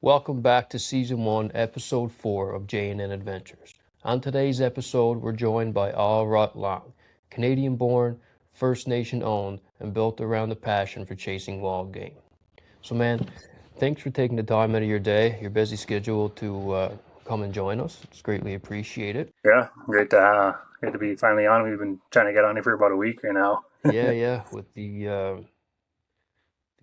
Welcome back to Season 1, Episode 4 of J&N Adventures. On today's episode, we're joined by All Rut Long, Canadian-born, First Nation-owned, and built around the passion for chasing wild game. So, man, thanks for taking the time out of your day, your busy schedule to come and join us. It's greatly appreciated. Yeah, great to be finally on. We've been trying to get on here for about a week here now. Yeah, with the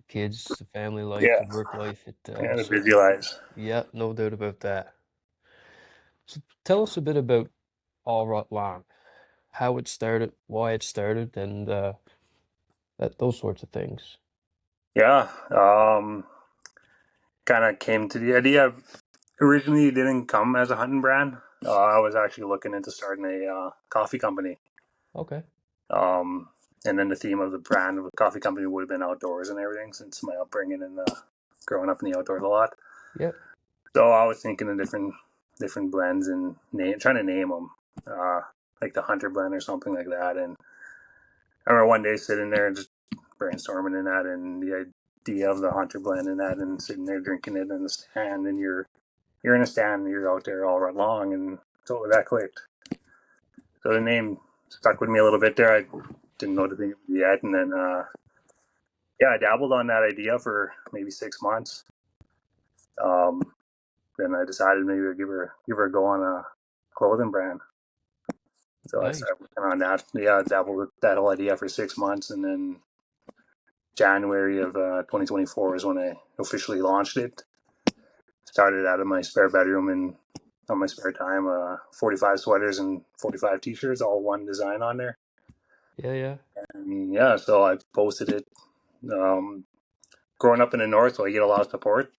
kids, the family life, Yeah, the work life, it yeah, the busy certainly, lives. yeah, no doubt about that. So tell us a bit about All Rut Long, how it started, why it started, and those sorts of things. Yeah, kind of came to the idea. Originally, it didn't come as a hunting brand. I was actually looking into starting a coffee company. Okay. Um, and then the theme of the brand of the coffee company would have been outdoors and everything, since my upbringing and growing up in the outdoors a lot. Yep. So I was thinking of different blends and trying to name them, like the Hunter blend or something like that. And I remember one day sitting there and just brainstorming in that, and the idea of the Hunter blend in that, and sitting there drinking it in the stand, and you're in a stand, and you're out there all right long, and so that clicked. So the name stuck with me a little bit there. I didn't know the thing yet, and then yeah, I dabbled on that idea for maybe 6 months. Um, then I decided maybe I'd give her a go on a clothing brand. So I Nice. started working on that. Yeah, I dabbled with that whole idea for 6 months, and then January of 2024 is when I officially launched it. Started out of my spare bedroom and on my spare time, 45 sweaters and 45 t-shirts, all one design on there. Yeah. And yeah, so I posted it. Um, Growing up in the north, so I get a lot of support.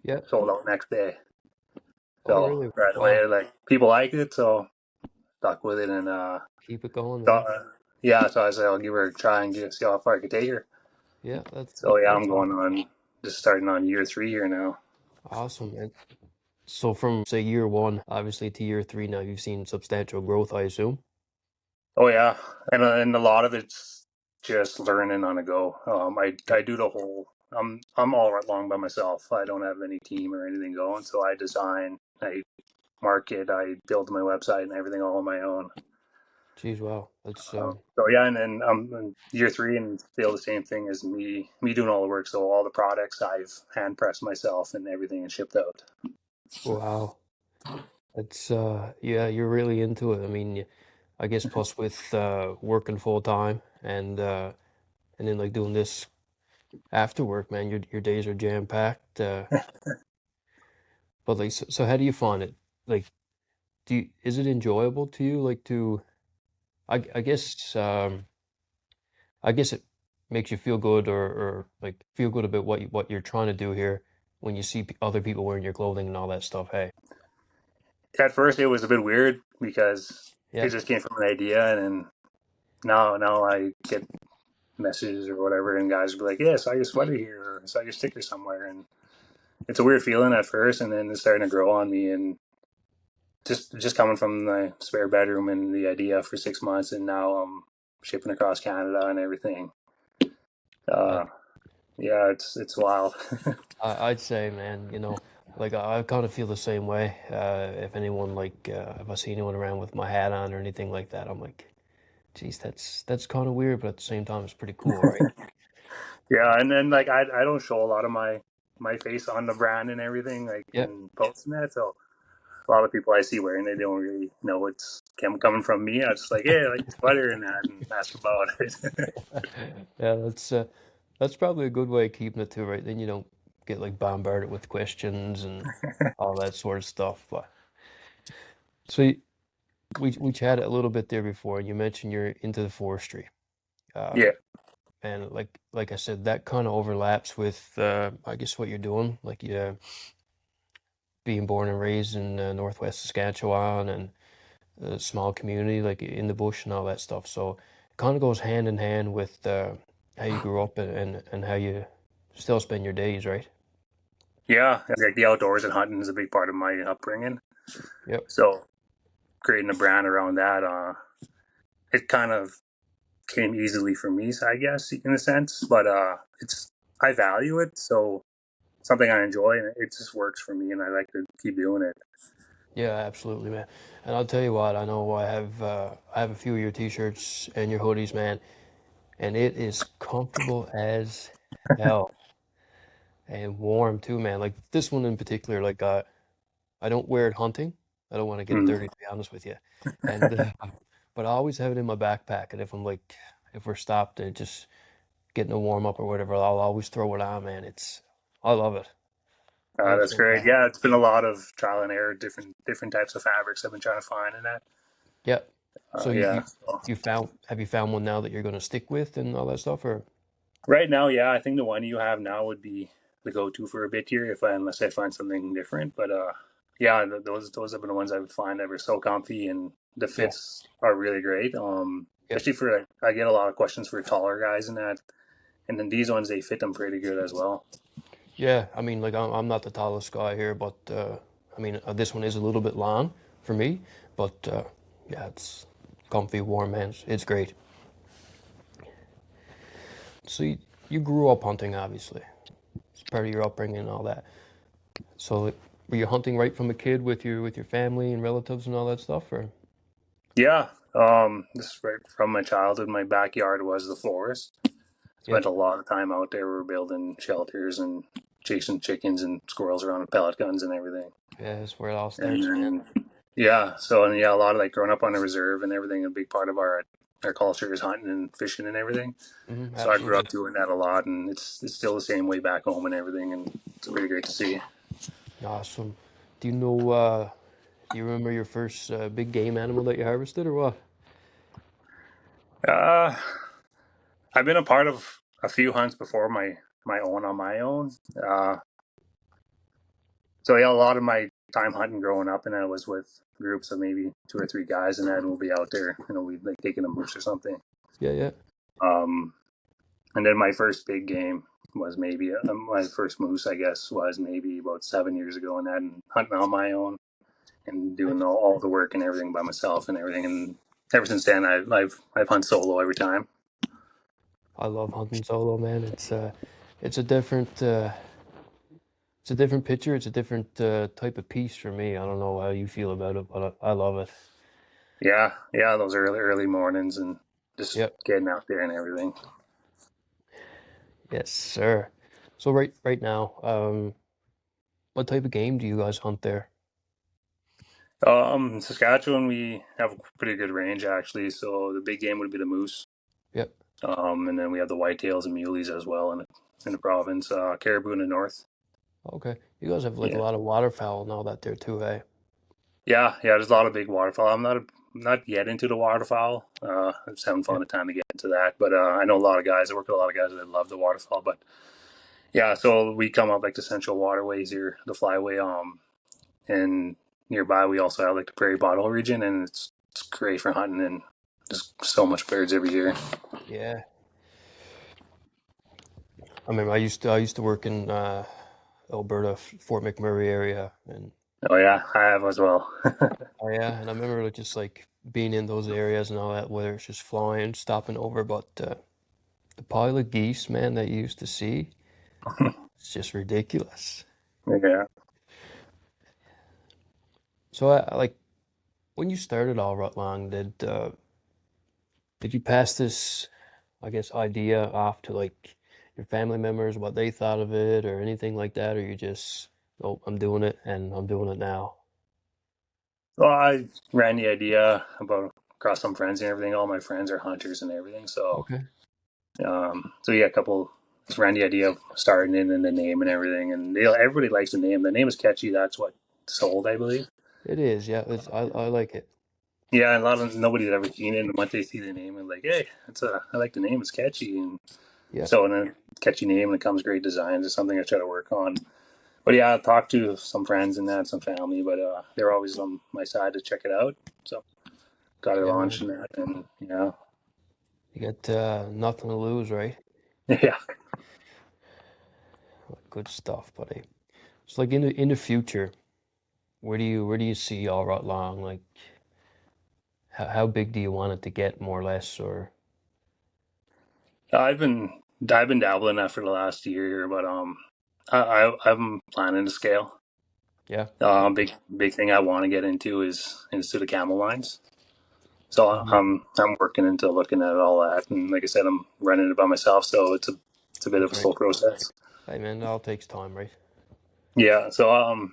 Yep. Sold out next day. Oh, So really? right Wow. away, like people liked it, so stuck with it. And Keep it going, so, man. yeah, so I said I'll give her a try and see how far I could take her. Yeah, So yeah, I'm that's going on, just starting on year 3 here now. awesome, man. So from say year one, obviously to year three now, you've seen substantial growth, I assume. Oh yeah, and a lot of it's just learning on the go. I do the whole. I'm all right long by myself. I don't have any team or anything going, so I design, I market, I build my website and everything all on my own. Geez, wow. That's So yeah, and then in year 3 and still the same thing as me doing all the work. So all the products I've hand pressed myself and everything and shipped out. wow. That's yeah, you're really into it. I mean, I guess plus with working full time and then like doing this after work, man, your days are jam packed. But like, so how do you find it? Like, is it enjoyable to you? Like to, I guess, I guess it makes you feel good or like feel good about what you're trying to do here when you see other people wearing your clothing and all that stuff. Hey, At first, it was a bit weird because it yeah, just came from an idea, and then now I get messages or whatever, and guys will be like, "Yeah, I saw your sweater here, or I saw your sticker somewhere," and it's a weird feeling at first, and then it's starting to grow on me, and just coming from the spare bedroom and the idea for 6 months, and now I'm shipping across Canada and everything. I, Uh, yeah, it's wild. I'd say, man, like I kind of feel the same way. If anyone like, if I see anyone around with my hat on or anything like that, I'm like, geez, that's kind of weird, but at the same time, it's pretty cool, right? Yeah, and then like I don't show a lot of my face on the brand and everything, like Yeah, in posting that, so a lot of people I see wearing it don't really know it's coming from me. I was just like, yeah, I like the sweater and that, and ask about it. yeah, that's probably a good way of keeping it too, right? Then you don't get like bombarded with questions and all that sort of stuff. But so we chatted a little bit there before, and you mentioned you're into the forestry. Yeah, And like I said, that kind of overlaps with I guess what you're doing, like you being born and raised in Northwest Saskatchewan and a small community like in the bush and all that stuff. So it kind of goes hand in hand with how you grew up and how you still spend your days, right? yeah, like the outdoors and hunting is a big part of my upbringing. Yep. So creating a brand around that, it kind of came easily for me, I guess, in a sense. But it's I value it, so something I enjoy, and it just works for me, and I like to keep doing it. Yeah, absolutely, man. And I'll tell you what, I know I have a few of your t-shirts and your hoodies, man, and it is comfortable as hell and warm too, man. Like this one in particular, like I don't wear it hunting. I don't want to get Mm. dirty, to be honest with you. And but I always have it in my backpack, and if we're stopped and just getting a warm up or whatever, I'll always throw it on, man. I love it. That's Absolutely great. love it. Yeah, it's been a lot of trial and error, different types of fabrics I've been trying to find in that. Yeah. So Yeah. So have you found one now that you're going to stick with and all that stuff, or? right now, yeah, I think the one you have now would be the go-to for a bit here, if unless I find something different. But yeah, those have been the ones I would find that were so comfy, and the Yeah. fits are really great. Yeah. Especially for like, I get a lot of questions for taller guys and that, and then these ones they fit them pretty good as well. Yeah, I mean, like I'm not the tallest guy here, but I mean, this one is a little bit long for me, but yeah, it's comfy, warm, man. It's great. So you grew up hunting, obviously. It's part of your upbringing and all that. So like, were you hunting right from a kid with your family and relatives and all that stuff, or? Yeah, this right from my childhood. My backyard was the forest. Yeah, Spent a lot of time out there. We were building shelters and chasing chickens and squirrels around with pellet guns and everything. yeah, that's where it all And starts, man. then yeah, so and yeah, a lot of like growing up on a reserve and everything. A big part of our culture is hunting and fishing and everything. So I grew up Absolutely. doing that a lot, and it's still the same way back home and everything, and it's really great to see. Awesome. Do you know, do you remember your first big game animal that you harvested or what? Uh, I've been a part of a few hunts before my own on my own. Uh, so yeah, a lot of my time hunting growing up, and I was with groups of maybe two or three guys, and then we'll be out there, we'd like taking a moose or something. Yeah, yeah. Um, and then my first big game was maybe my first moose, I guess, was maybe about 7 years ago, and then hunting on my own and doing Nice. all the work and everything by myself and everything. And ever since then, I've hunted solo every time. I love hunting solo, man. It's a different it's a different picture. It's a different type of piece for me. I don't know how you feel about it, but I love it. Yeah, yeah, those early mornings and just Yep. getting out there and everything. Yes, sir. So right now, what type of game do you guys hunt there? In Saskatchewan, we have a pretty good range actually. So the big game would be the moose, Yep. and then we have the whitetails and muleys as well in the province. Caribou in the north. Okay. You guys have like a Yeah, lot of waterfowl and all that there too, eh? yeah, yeah. There's a lot of big waterfowl. Not yet into the waterfowl. I'm just having Yeah. fun the time to get into that. But I know a lot of guys. I work with a lot of guys that love the waterfowl. But yeah, so we come up like the central waterways here, the flyway. And nearby we also have like the prairie bottle region, and it's great for hunting and just so much birds every year. Yeah. I mean, I used to work in Alberta, Fort McMurray area, and Oh yeah, I have as well. oh yeah, and I remember like, just like being in those areas and all that, whether it's just flying, stopping over, but the pile of geese, man, that you used to see, it's just ridiculous. Yeah. So, like, when you started All Rut Long, did you pass this, I guess, idea off to like your family members, what they thought of it, or anything like that, or you just, oh, I'm doing it and I'm doing it now? Well, I ran the idea about across some friends and everything. All my friends are hunters and everything, so Okay, so yeah, a couple just ran the idea of starting it and the name and everything, and everybody likes the name. The name is catchy. That's what sold, I believe. it is, yeah. I like it. Yeah, and a lot of nobody's ever seen it, and once they see the name, and like, hey, I like the name. It's catchy, and Yeah, so and a catchy name, and it comes great designs. Is something I try to work on. But yeah, I talked to some friends and that, some family, but they're always on my side to check it out. So got it yeah, launched man. and that, and yeah, You got nothing to lose, right? yeah. Good stuff, buddy. So, like in the future, where do you see All Rut Long? Like, how big do you want it to get, more or less, or? I've been dabbling that for the last year here, but I'm planning to scale. Yeah. Big thing I want to get into the camel lines. So Mhm. I'm working into looking at all that, and like I said, I'm running it by myself, so it's a bit of That's a right. slow process. Hey man, it all takes time, right? Yeah. So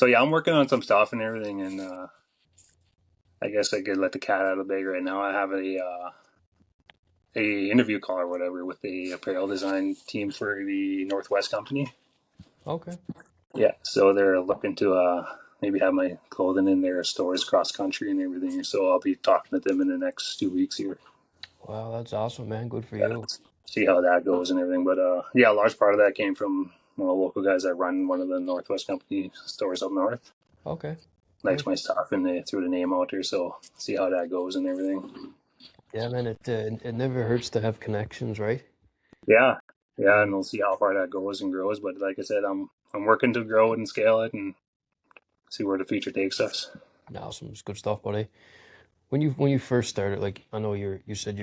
yeah, I'm working on some stuff and everything, and I guess I could let the cat out of the bag right now. I have a interview call or whatever with the apparel design team for the Northwest company. Okay. Yeah, so they're looking to maybe have my clothing in their stores cross country and everything. So I'll be talking to them in the next 2 weeks here. Wow, that's awesome, man. Good for Yeah, you. see how that goes and everything. But yeah, a large part of that came from one of the local guys that run one of the Northwest company stores up north. Okay. Likes Nice. my stuff and they threw the name out there. So see how that goes and everything. Yeah, man, it never hurts to have connections, right? Yeah, yeah, and Um, we'll see how far that goes and grows. But like I said, I'm working to grow it and scale it and see where the future takes us. awesome. It's good stuff, buddy. When you first started, like I know you said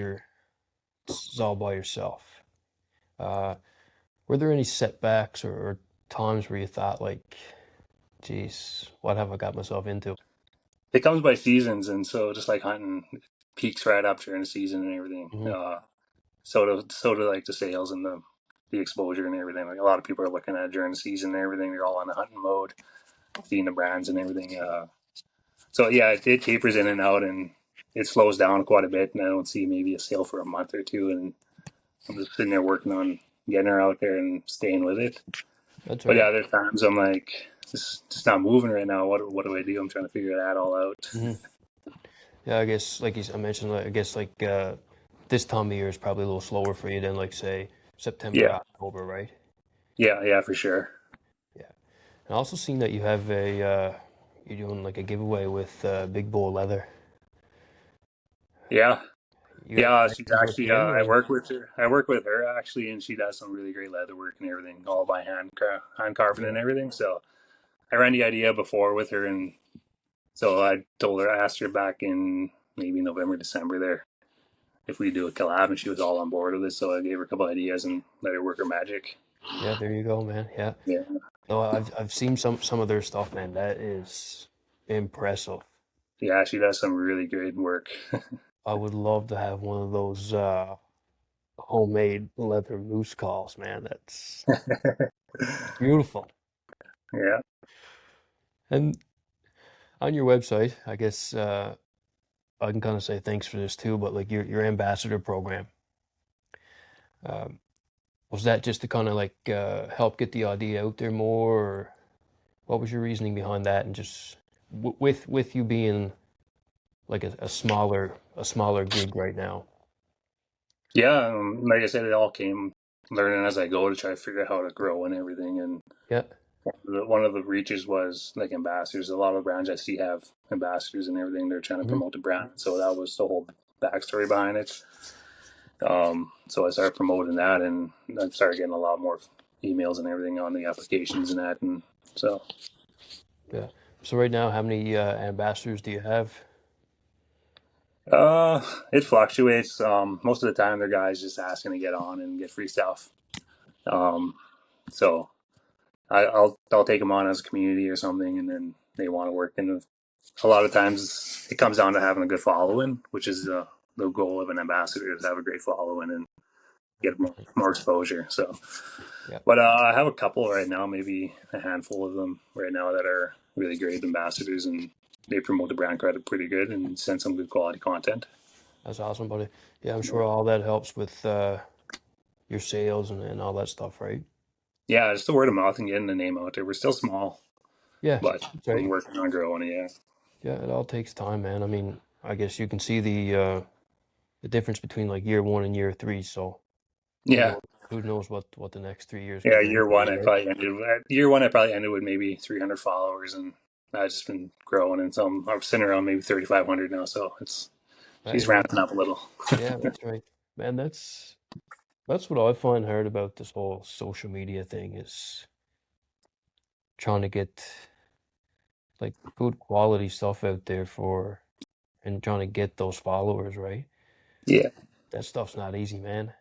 it's all by yourself. Uh, were there any setbacks or times where you thought like, geez, what have I got myself into? It comes by seasons, and so just like hunting, it peaks right up during the season and everything. Hmm. So do like the sales and the exposure and everything. Like a lot of people are looking at it during the season and everything. They're all on a hunting mode, seeing the brands and everything. So yeah, it tapers in and out, and it slows down quite a bit. And I don't see maybe a sale for a month or two, and I'm just sitting there working on getting her out there and staying with it. That's But right. yeah, there's times I'm like, just not moving right now. What do I do? I'm trying to figure that all out. Hmm. Yeah, I guess like I mentioned, like, I guess like this time of year is probably a little slower for you than like say September, Yeah, October, right? yeah, for sure. Yeah. And I also seen that you have you're doing like a giveaway with Big Bull Leather. Yeah, You got yeah. She's connections with actually him I or? work with her. I work with her actually, and she does some really great leather work and everything, all by hand carving Yeah. and everything. So I ran the idea before with her, and so I told her, I asked her back in maybe November, December there if we do a collab, and she was all on board with it. So I gave her a couple ideas and let her work her magic. Yeah, there you go, man. Yeah. Yeah, No, I've seen some of their stuff, man. That is impressive. yeah, she does some really great work. I would love to have one of those homemade leather moose calls, man. That's beautiful. Yeah. And on your website, I guess I can kind of say thanks for this too, but like your ambassador program, um, was that just to kind of like help get the idea out there more, or what was your reasoning behind that? And just with you being like a smaller gig right now. Yeah, like I said, it all came learning as I go to try to figure out how to grow and everything. And Yeah. one of the reaches was like ambassadors. A lot of brands I see have ambassadors and everything. They're trying to Hmm. promote the brand. So that was the whole backstory behind it. So I started promoting that, and I started getting a lot more emails and everything on the applications and that. And so Yeah. So right now, how many ambassadors do you have? uh, it fluctuates. Most of the time, they're guys just asking to get on and get free stuff. Um, so I'll take them on as a community or something, and then they want to work. And a lot of times it comes down to having a good following, which is the goal of an ambassador is to have a great following and get more exposure. So, Yeah. but I have a couple right now, maybe a handful of them right now that are really great ambassadors, and they promote the brand credit pretty good and send some good quality content. That's awesome, buddy. Yeah, I'm sure all that helps with your sales and all that stuff, right? Yeah, just the word of mouth and getting the name out there. We're still small, Yeah, but that's I'm right. working on growing it. Yeah. Yeah, it all takes time, man. I mean, I guess you can see the difference between like year one and year three. So who Yeah, knows? Who knows what the next 3 years could yeah, bring for you, right? year one I probably ended with maybe 300 followers, and I've just been growing, and so I'm sitting around maybe 3,500 now. So it's Hey, she's man. ramping up a little. Yeah, that's right. Man, that's what I find hard about this whole social media thing is trying to get like good quality stuff out there for and trying to get those followers, right? Yeah, That stuff's not easy, man.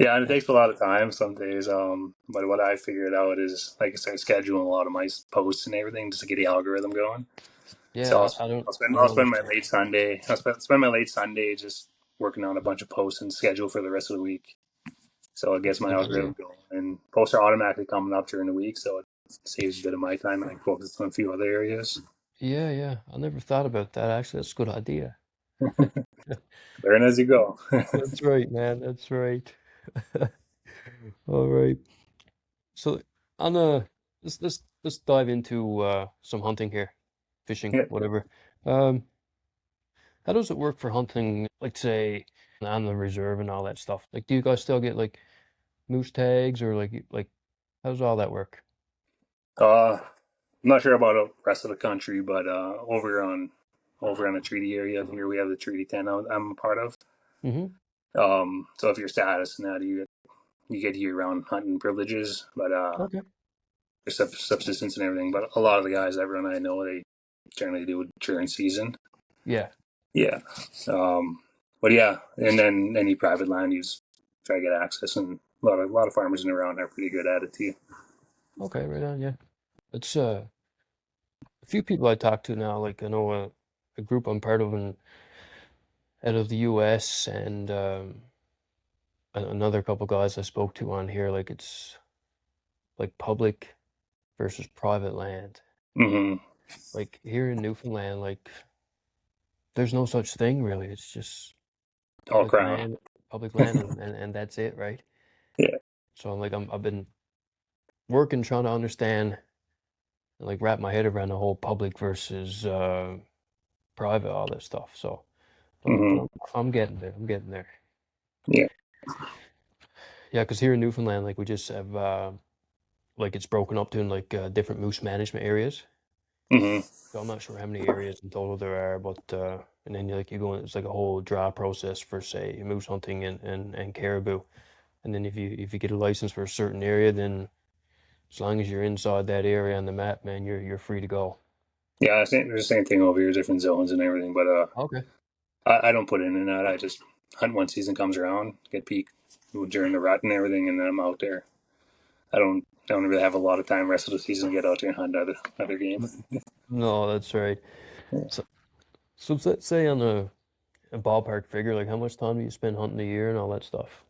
Yeah, and it takes a lot of time some days. But what I figured out is like I start scheduling a lot of my posts and everything just to get the algorithm going. So Yeah, I don't I'll spend my understand. late Sunday. Spend my late Sunday just working on a bunch of posts and schedule for the rest of the week. So it That's gets a my good idea. algorithm going, and posts are automatically coming up during the week, so it saves a bit of my time and I can focus on a few other areas. Yeah, yeah. I never thought about that. Actually, that's a good idea. Learn as you go. That's right, man. That's right. All right. So on let's dive into some hunting here, fishing, Yeah. whatever. Um, how does it work for hunting, like say on the reserve and all that stuff? Like, do you guys still get like moose tags or like how does all that work? I'm not sure about the rest of the country, but over on the treaty area here, we have the treaty 10 I'm a part of. Mm-hmm. So if you're status and that, you get year-round hunting privileges, but Okay. there's subsistence and everything. But a lot of the guys, everyone I know, they generally do it during season. Yeah. Yeah. Um, but yeah, and then any private land, you just try to get access, and a lot of farmers in around are pretty good at it too. Okay, right on, yeah. It's a few people I talk to now, like I know a group I'm part of in out of the US and another couple guys I spoke to on here, like it's like public versus private land. Hmm. Like here in Newfoundland, like there's no such thing really. It's just All public crown. land, and that's it, right? Yeah. So I've been working trying to understand and like wrap my head around the whole public versus private, all this stuff. So, but Hmm. I'm getting there. I'm getting there. Yeah. Yeah, because here in Newfoundland, like we just have like it's broken up to in like different moose management areas. Hmm. So I'm not sure how many areas in total there are, but and then like you go, it's like a whole draw process for say moose hunting and caribou. And then if you get a license for a certain area, then as long as you're inside that area on the map, man, you're free to go. Yeah. There's the same thing over here, different zones and everything. But Okay. I don't put in that. I just hunt when season comes around, get peak during the rut and everything, and then I'm out there. I don't really have a lot of time rest of the season to get out there and hunt other game. No, that's right. So so let's say on a ballpark figure, like how much time do you spend hunting a year and all that stuff?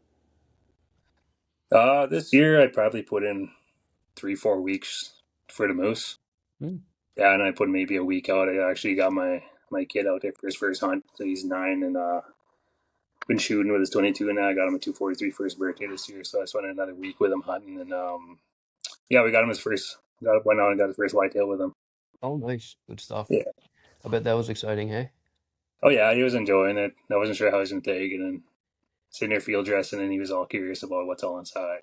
This year I probably put in 3-4 weeks for the moose. Hmm. Yeah, and I put maybe a week out. I actually got my kid out there for his first hunt. So he's 9 and been shooting with his 22 and I got him a 243 for his birthday this year. So I spent another week with him hunting and yeah, we got him his first. Went out and got his first whitetail with him. Oh, nice. Good stuff. Yeah. I bet that was exciting, hey? Oh yeah, he was enjoying it. I wasn't sure how he was gonna take it, and sitting there field dressing, and he was all curious about what's all inside.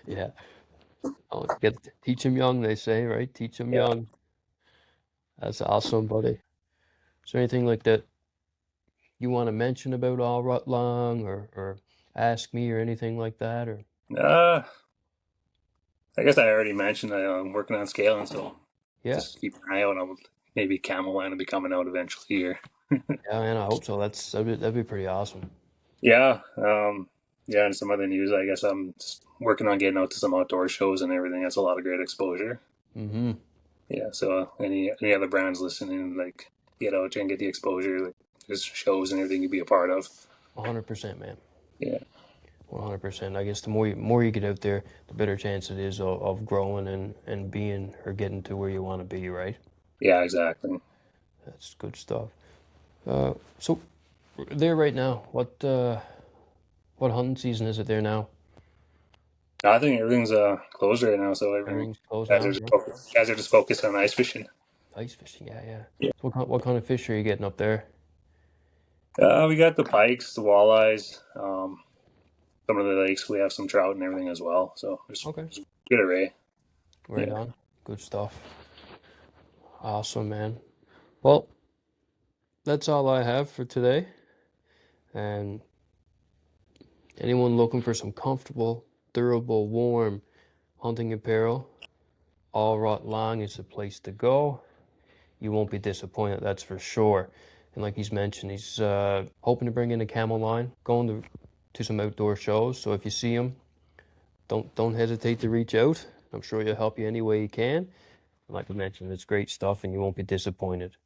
Yeah. Oh, teach them young, they say, right? Teach them Yeah. young. That's awesome, buddy. Is there anything like that you want to mention about All Rut Long or ask me or anything like that? Or Uh, I guess I already mentioned that I'm working on scaling, so yeah, just keep an eye out. Maybe Camel Line will be coming out eventually here. yeah, man, I hope so. That'd be pretty awesome. Yeah. Yeah, and some other news. I guess I'm just working on getting out to some outdoor shows and everything. That's a lot of great exposure. Mm-hmm. Yeah. So any other brands listening, like get out there and get the exposure. Like there's shows and everything you be a part of. 100%, man. Yeah. 100%. I guess the more you get out there, the better chance it is of growing and being or getting to where you want to be, right? Yeah. Exactly. That's good stuff. So there right now, what hunting season is it there now? I think everything's closed right now, so everything Everything's closed guys now, are just yeah. focused on ice fishing. Ice fishing, yeah, yeah. Yeah. So what kind of fish are you getting up there? We got the pikes, the walleyes, some of the lakes. We have some trout and everything as well. So Okay, there's a good array. right Yeah. on. Good stuff. Awesome, man. Well, that's all I have for today. And anyone looking for some comfortable, durable, warm hunting apparel, All Rut Long is the place to go. You won't be disappointed, that's for sure. And like he's mentioned, he's hoping to bring in a camel line, going to to some outdoor shows. So if you see him, don't hesitate to reach out. I'm sure he'll help you any way he can. Like I mentioned, it's great stuff, and you won't be disappointed.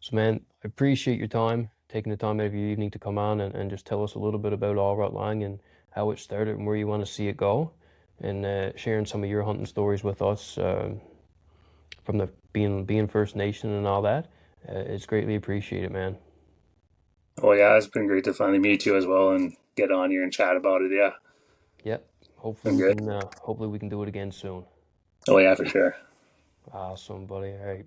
So, man, I appreciate your time, taking the time out of your evening to come on and just tell us a little bit about All Rut Long and how it started and where you want to see it go, and sharing some of your hunting stories with us from the being First Nation and all that. It's greatly appreciated, man. Oh yeah, it's been great to finally meet you as well and get on here and chat about it. Yeah, Yep. Hopefully been we good. can. Hopefully we can do it again soon. Oh yeah, for sure. Awesome, buddy. All right.